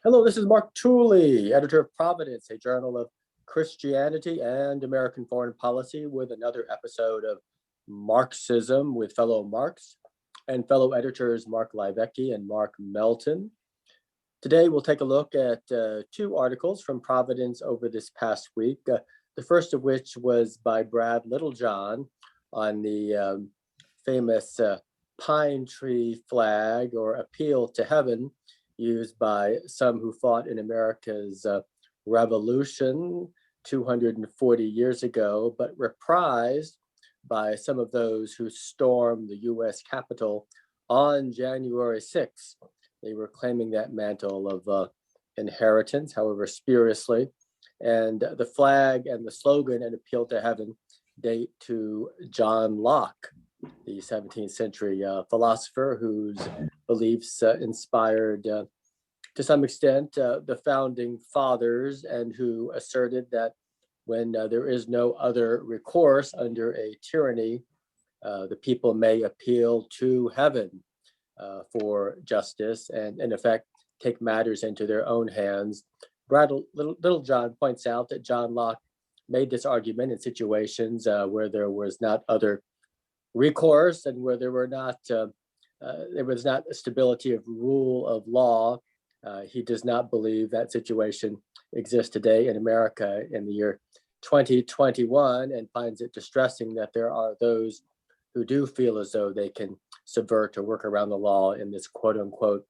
Hello, this is Mark Tooley, editor of Providence, a journal of Christianity and American foreign policy, with another episode of Marksism with fellow Marks and fellow editors Mark Livecki and Mark Melton. Today, we'll take a look at two articles from Providence over this past week, the first of which was by Brad Littlejohn on the famous pine tree flag or appeal to heaven used by some who fought in America's revolution 240 years ago, but reprised by some of those who stormed the US Capitol on January 6th. They were claiming that mantle of inheritance, however spuriously. And the flag and the slogan, "An Appeal to Heaven," date to John Locke, the 17th century philosopher whose beliefs inspired, to some extent, the founding fathers, and who asserted that when there is no other recourse under a tyranny, the people may appeal to heaven for justice and, in effect, take matters into their own hands. Brad Littlejohn points out that John Locke made this argument in situations where there was not other recourse and where there was not a stability of rule of law. He does not believe that situation exists today in America in the year 2021, and finds it distressing that there are those who do feel as though they can subvert or work around the law in this quote unquote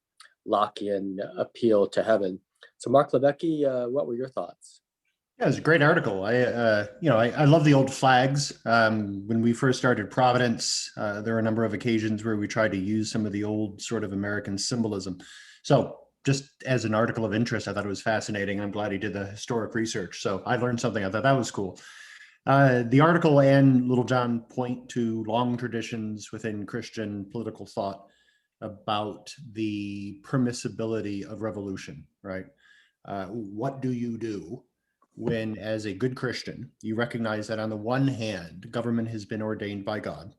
Lockean appeal to heaven. So Mark Livecki, what were your thoughts? Yeah, it's a great article. I love the old flags. When we first started Providence, there were a number of occasions where we tried to use some of the old sort of American symbolism. So just as an article of interest, I thought it was fascinating. I'm glad he did the historic research. So I learned something. I thought that was cool. The article and Littlejohn point to long traditions within Christian political thought about the permissibility of revolution, right? What do you do when, as a good Christian, you recognize that on the one hand, government has been ordained by God,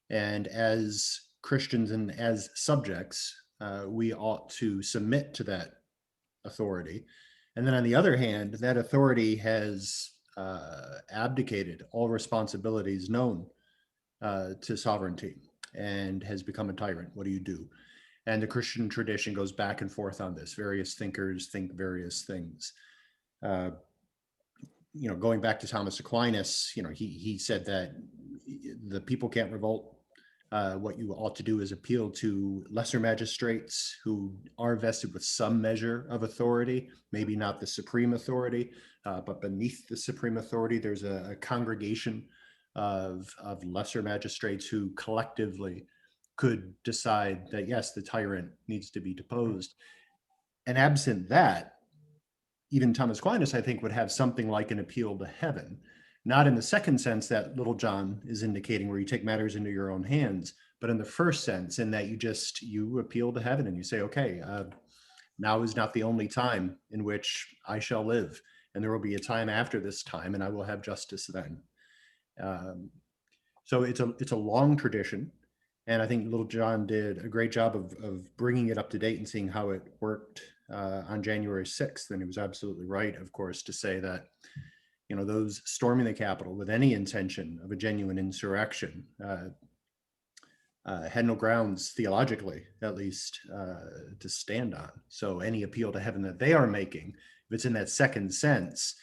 and as Christians and as subjects, we ought to submit to that authority. And then on the other hand, that authority has abdicated all responsibilities known to sovereignty and has become a tyrant. What do you do? And the Christian tradition goes back and forth on this. Various thinkers think various things. Going back to Thomas Aquinas, he said that the people can't revolt. What you ought to do is appeal to lesser magistrates who are vested with some measure of authority, maybe not the supreme authority, but beneath the supreme authority, there's a congregation of lesser magistrates who collectively could decide that, yes, the tyrant needs to be deposed. And absent that, even Thomas Aquinas, I think, would have something like an appeal to heaven, not in the second sense that Littlejohn is indicating, where you take matters into your own hands, but in the first sense, in that you appeal to heaven and you say, okay, now is not the only time in which I shall live, and there will be a time after this time, and I will have justice then. So it's a long tradition, and I think Littlejohn did a great job of bringing it up to date and seeing how it worked on January 6th. And he was absolutely right, of course, to say that those storming the Capitol with any intention of a genuine insurrection had no grounds, theologically at least, to stand on. So any appeal to heaven that they are making, if it's in that second sense,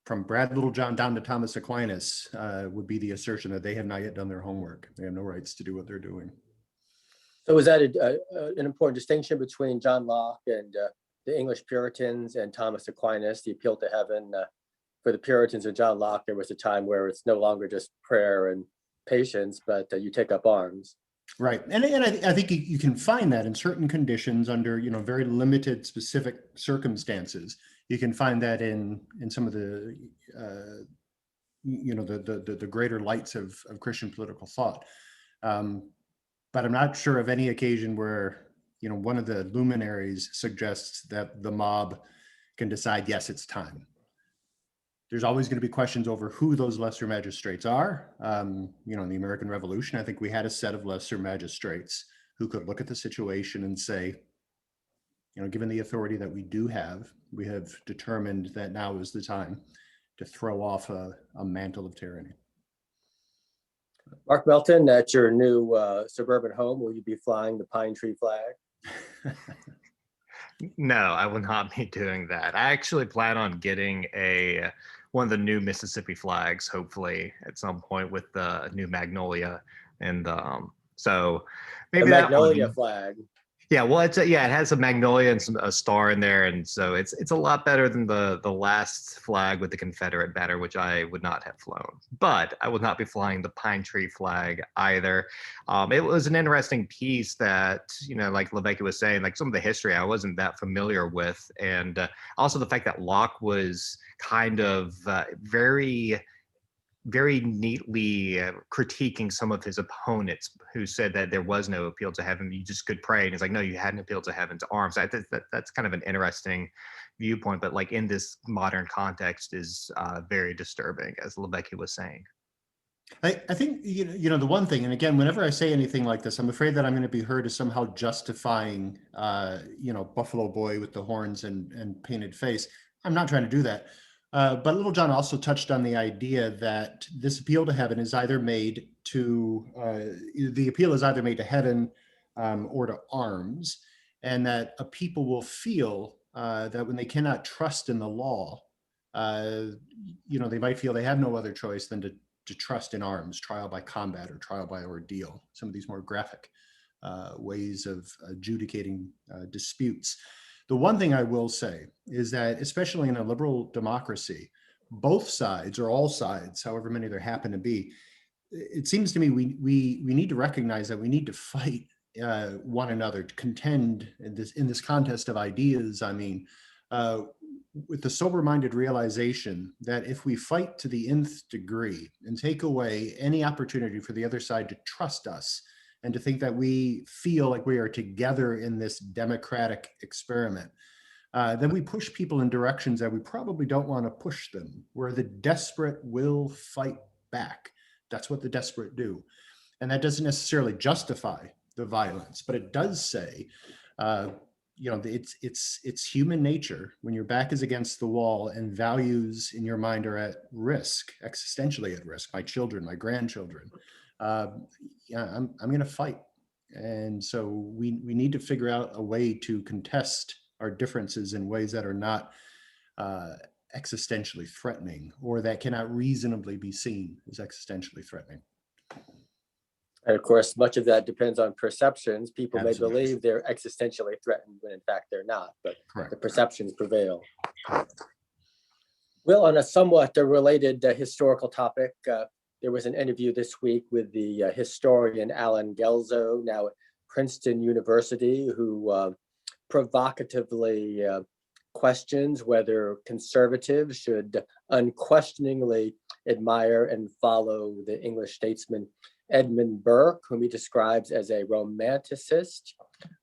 from Brad Littlejohn down to Thomas Aquinas, would be the assertion that they have not yet done their homework. They have no rights to do what they're doing. So is that an important distinction between John Locke and the English Puritans and Thomas Aquinas, the appeal to heaven? For the Puritans and John Locke, there was a time where it's no longer just prayer and patience, but you take up arms. Right. And I think you can find that in certain conditions under, very limited specific circumstances. You can find that in some of the, the greater lights of Christian political thought. But I'm not sure of any occasion where, one of the luminaries suggests that the mob can decide, yes, it's time. There's always going to be questions over who those lesser magistrates are. In the American Revolution, I think we had a set of lesser magistrates who could look at the situation and say, given the authority that we do have, we have determined that now is the time to throw off a mantle of tyranny. Mark Melton, at your new suburban home, will you be flying the pine tree flag? No, I will not be doing that. I actually plan on getting one of the new Mississippi flags, hopefully at some point, with the new magnolia, and so maybe the that magnolia one. flag. Yeah, well, it has a magnolia and a star in there, and so it's a lot better than the last flag with the Confederate banner, which I would not have flown. But I would not be flying the pine tree flag either. It was an interesting piece that, like Lebecki was saying, like some of the history I wasn't that familiar with, and also the fact that Locke was kind of very neatly critiquing some of his opponents who said that there was no appeal to heaven, you just could pray. And he's like, no, you had an appeal to heaven, to arms. That's kind of an interesting viewpoint, but like in this modern context is very disturbing, as Lebecki was saying. I think, the one thing, and again, whenever I say anything like this, I'm afraid that I'm going to be heard as somehow justifying, Buffalo Boy with the horns and painted face. I'm not trying to do that. But Littlejohn also touched on the idea that this appeal to heaven is either made to, the appeal is either made to heaven or to arms, and that a people will feel that when they cannot trust in the law, they might feel they have no other choice than to trust in arms, trial by combat or trial by ordeal, some of these more graphic ways of adjudicating disputes. The one thing I will say is that, especially in a liberal democracy, both sides, or all sides, however many there happen to be, it seems to me we need to recognize that we need to fight one another, to contend in this contest of ideas. I mean, with the sober-minded realization that if we fight to the nth degree and take away any opportunity for the other side to trust us, and to think that we feel like we are together in this democratic experiment, then we push people in directions that we probably don't want to push them, where the desperate will fight back. That's what the desperate do. And that doesn't necessarily justify the violence, but it does say, it's human nature when your back is against the wall and values in your mind are at risk, existentially at risk, my children, my grandchildren. I'm going to fight. And so we need to figure out a way to contest our differences in ways that are not existentially threatening, or that cannot reasonably be seen as existentially threatening. And of course, much of that depends on perceptions. People Absolutely. may believe they're existentially threatened when in fact they're not, but Correct. the perceptions prevail. Well, on a somewhat related historical topic, there was an interview this week with the historian Allen Guelzo, now at Princeton University, who provocatively questions whether conservatives should unquestioningly admire and follow the English statesman Edmund Burke, whom he describes as a romanticist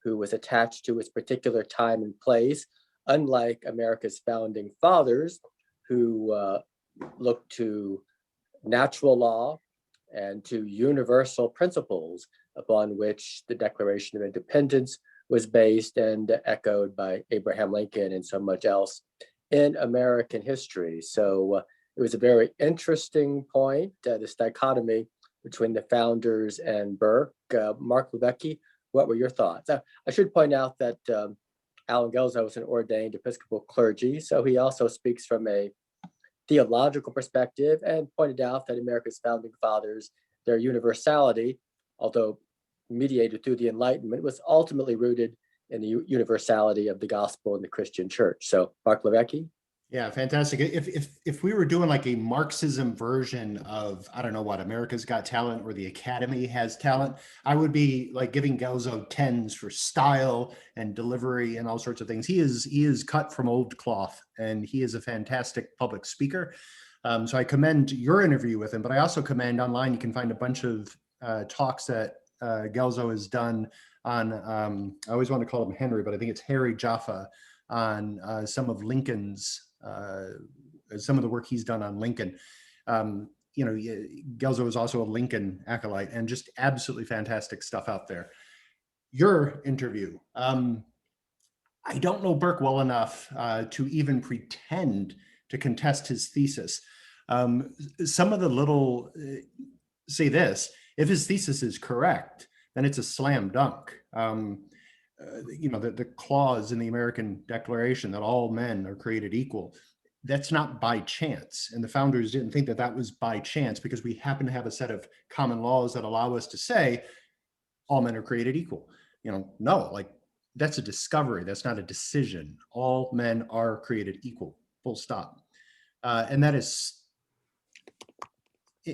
who was attached to his particular time and place, unlike America's founding fathers, who looked to natural law and to universal principles upon which the Declaration of Independence was based and echoed by Abraham Lincoln and so much else in American history. So it was a very interesting point, this dichotomy between the founders and Burke. Mark Lebecki, what were your thoughts? I should point out that Allen Guelzo was an ordained Episcopal clergy, so he also speaks from a theological perspective and pointed out that America's founding fathers, their universality, although mediated through the Enlightenment, was ultimately rooted in the universality of the gospel and the Christian church. So, Mark Lebecki? Yeah, fantastic. If we were doing like a Marxism version of, I don't know what, America's Got Talent or the Academy Has Talent, I would be like giving Guelzo 10s for style and delivery and all sorts of things. He is cut from old cloth, and he is a fantastic public speaker. So I commend your interview with him, but I also commend online, you can find a bunch of talks that Guelzo has done on, I always want to call him Henry, but I think it's Harry Jaffa, on some of Lincoln's, some of the work he's done on Lincoln. Guelzo is also a Lincoln acolyte, and just absolutely fantastic stuff out there. Your interview, I don't know Burke well enough to even pretend to contest his thesis. Some of the little say this: if his thesis is correct, then it's a slam dunk. The clause in the American Declaration that all men are created equal, that's not by chance. And the founders didn't think that that was by chance, because we happen to have a set of common laws that allow us to say all men are created equal. No, like, that's a discovery. That's not a decision. All men are created equal, full stop. And that is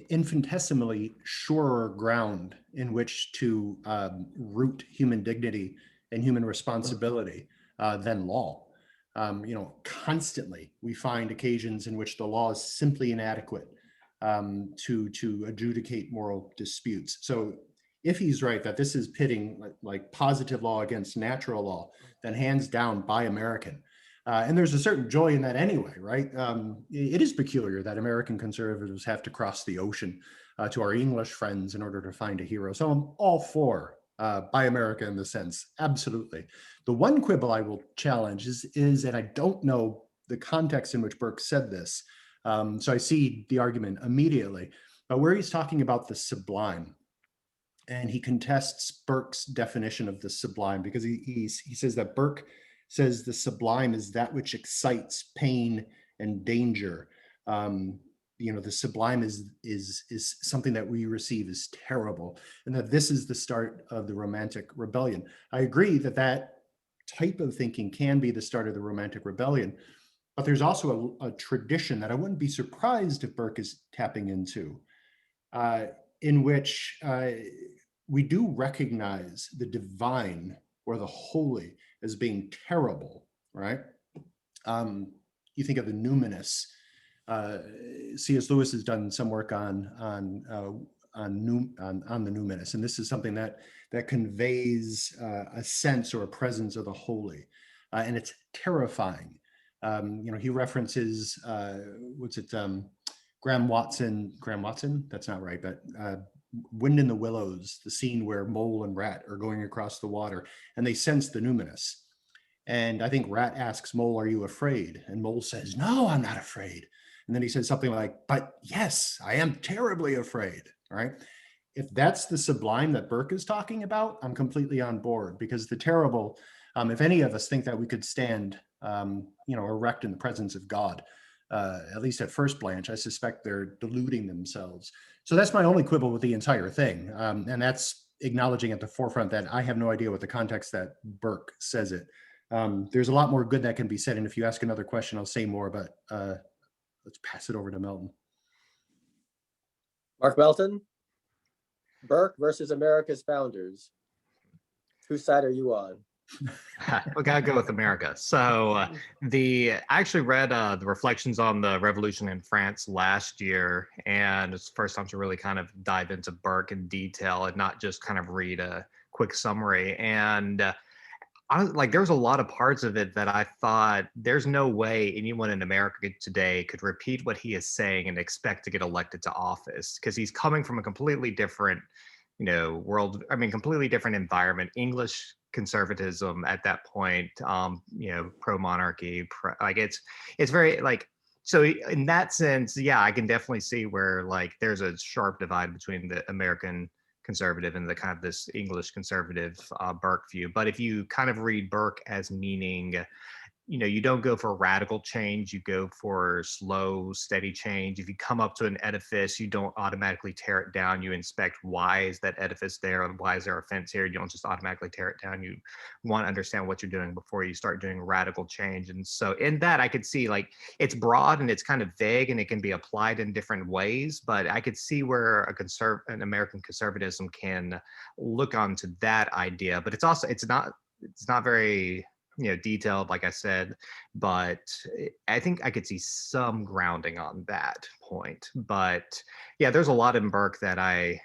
infinitesimally surer ground in which to root human dignity and human responsibility than law. Constantly we find occasions in which the law is simply inadequate to adjudicate moral disputes. So if he's right that this is pitting like positive law against natural law, then hands down Buy American. And there's a certain joy in that anyway, right? It is peculiar that American conservatives have to cross the ocean to our English friends in order to find a hero. So I'm all for Buy America in the sense, absolutely. The one quibble I will challenge is that I don't know the context in which Burke said this. So I see the argument immediately, but where he's talking about the sublime, and he contests Burke's definition of the sublime, because he says that Burke says the sublime is that which excites pain and danger. The sublime is something that we receive as terrible, and that this is the start of the Romantic Rebellion. I agree that that type of thinking can be the start of the Romantic Rebellion, but there's also a tradition that I wouldn't be surprised if Burke is tapping into, in which we do recognize the divine or the holy as being terrible, right? You think of the numinous. C.S. Lewis has done some work on the numinous, and this is something that conveys a sense or a presence of the holy, and it's terrifying. He references Graham Watson. That's not right, but Wind in the Willows, the scene where Mole and Rat are going across the water, and they sense the numinous. And I think Rat asks Mole, "Are you afraid?" And Mole says, "No, I'm not afraid." And then he says something like, "But yes, I am terribly afraid." Right? If that's the sublime that Burke is talking about, I'm completely on board, because the terrible, if any of us think that we could stand, erect in the presence of God, at least at first blanch, I suspect they're deluding themselves. So that's my only quibble with the entire thing. And that's acknowledging at the forefront that I have no idea what the context that Burke says it. There's a lot more good that can be said. And if you ask another question, I'll say more, but let's pass it over to Melton. Mark Melton, Burke versus America's founders. Whose side are you on? We gotta go with America. So I actually read the reflections on the revolution in France last year, and it's the first time to really kind of dive into Burke in detail and not just kind of read a quick summary. And there was a lot of parts of it that I thought there's no way anyone in America today could repeat what he is saying and expect to get elected to office, because he's coming from a completely different world. I mean, completely different environment. English conservatism at that point, pro-monarchy, it's very so in that sense, yeah, I can definitely see where there's a sharp divide between the American conservative and the kind of this English conservative Burke view. But if you kind of read Burke as meaning, you don't go for radical change, you go for slow, steady change. If you come up to an edifice, you don't automatically tear it down. You inspect, why is that edifice there, and why is there a fence here? You don't just automatically tear it down. You want to understand what you're doing before you start doing radical change. And so in that, I could see it's broad and it's kind of vague and it can be applied in different ways, but I could see where an American conservatism can look onto that idea. But it's not very detailed, like I said, but I think I could see some grounding on that point. But yeah, there's a lot in Burke that I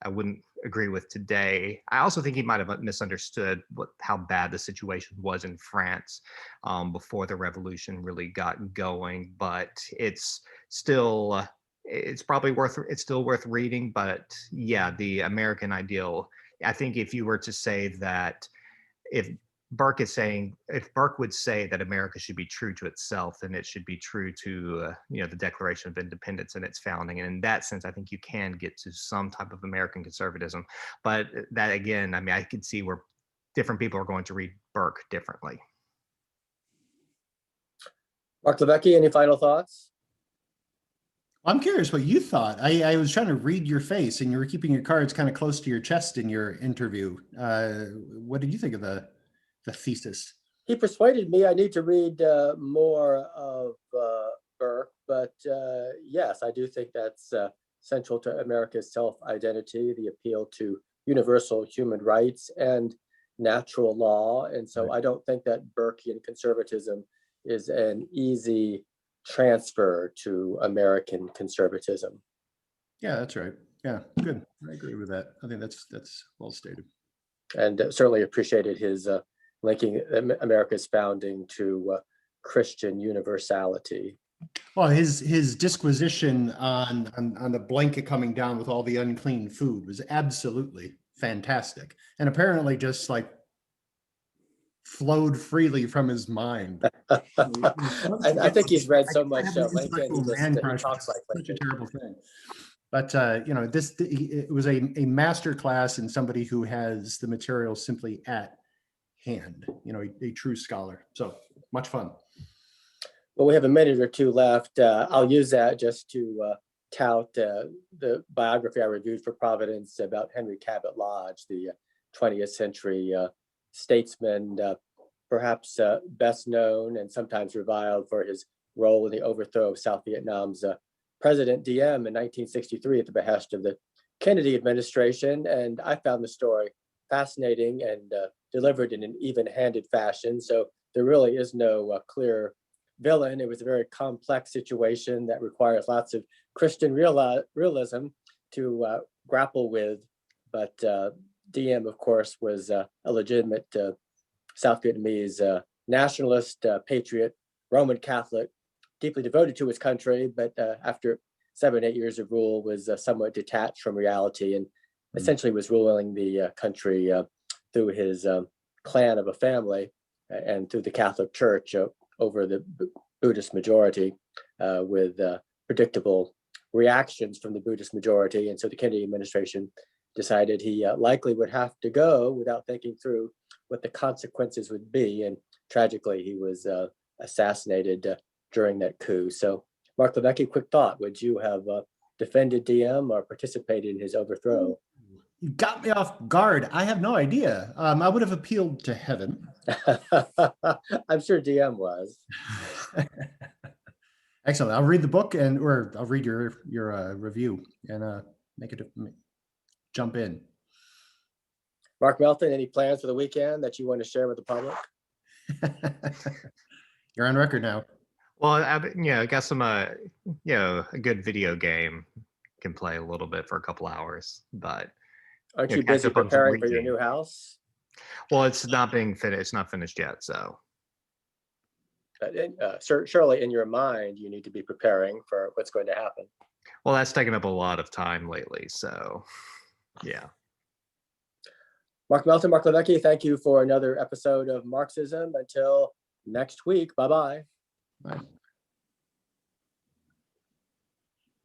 wouldn't agree with today. I also think he might have misunderstood how bad the situation was in France before the revolution really got going. But it's still worth reading. But yeah, the American ideal, I think if you were to say that if Burke is saying, if Burke would say that America should be true to itself, then it should be true to the Declaration of Independence and its founding. And in that sense, I think you can get to some type of American conservatism. But that again, I mean, I could see where different people are going to read Burke differently. Mark Levesque, any final thoughts? I'm curious what you thought. I was trying to read your face, and you were keeping your cards kind of close to your chest in your interview. What did you think of the thesis? He persuaded me I need to read more of Burke, but yes, I do think that's central to America's self-identity, the appeal to universal human rights and natural law. And so I don't think that Burkean conservatism is an easy transfer to American conservatism. Yeah, that's right. Yeah, good. I agree with that. I think that's well stated. And certainly appreciated his linking America's founding to Christian universality. Well, his disquisition on the blanket coming down with all the unclean food was absolutely fantastic, and apparently just like flowed freely from his mind. I think he's read so much Lincoln, he talks like Lincoln. Such a Lincoln. terrible thing. But it was a master class in somebody who has the material simply at hand. A true scholar. So much fun. Well, we have a minute or two left. I'll use that just to tout the biography I reviewed for Providence about Henry Cabot Lodge, the 20th century statesman, perhaps best known and sometimes reviled for his role in the overthrow of South Vietnam's President Diem in 1963 at the behest of the Kennedy administration. And I found the story fascinating and delivered in an even-handed fashion. So there really is no clear villain. It was a very complex situation that requires lots of Christian realism to grapple with. But Diem, of course, was a legitimate South Vietnamese nationalist, patriot, Roman Catholic, deeply devoted to his country, but after 7 or 8 years of rule was somewhat detached from reality and essentially was ruling the country through his clan of a family and through the Catholic Church over the Buddhist majority with predictable reactions from the Buddhist majority. And so the Kennedy administration decided he likely would have to go without thinking through what the consequences would be. And tragically, he was assassinated during that coup. So Mark Levesque, quick thought, would you have defended Diem or participated in his overthrow? You got me off guard. I have no idea. I would have appealed to heaven. I'm sure Diem was. Excellent. I'll read the book or I'll read your review and jump in. Mark Melton, any plans for the weekend that you want to share with the public? You're on record now. Well, I got some, a good video game can play a little bit for a couple hours, but aren't you busy preparing for your new house? Well, it's not being finished. It's not finished yet, so. Surely in your mind, you need to be preparing for what's going to happen. Well, that's taken up a lot of time lately, so yeah. Mark Melton, Mark Levesque, thank you for another episode of Marksism. Until next week, bye-bye. Bye.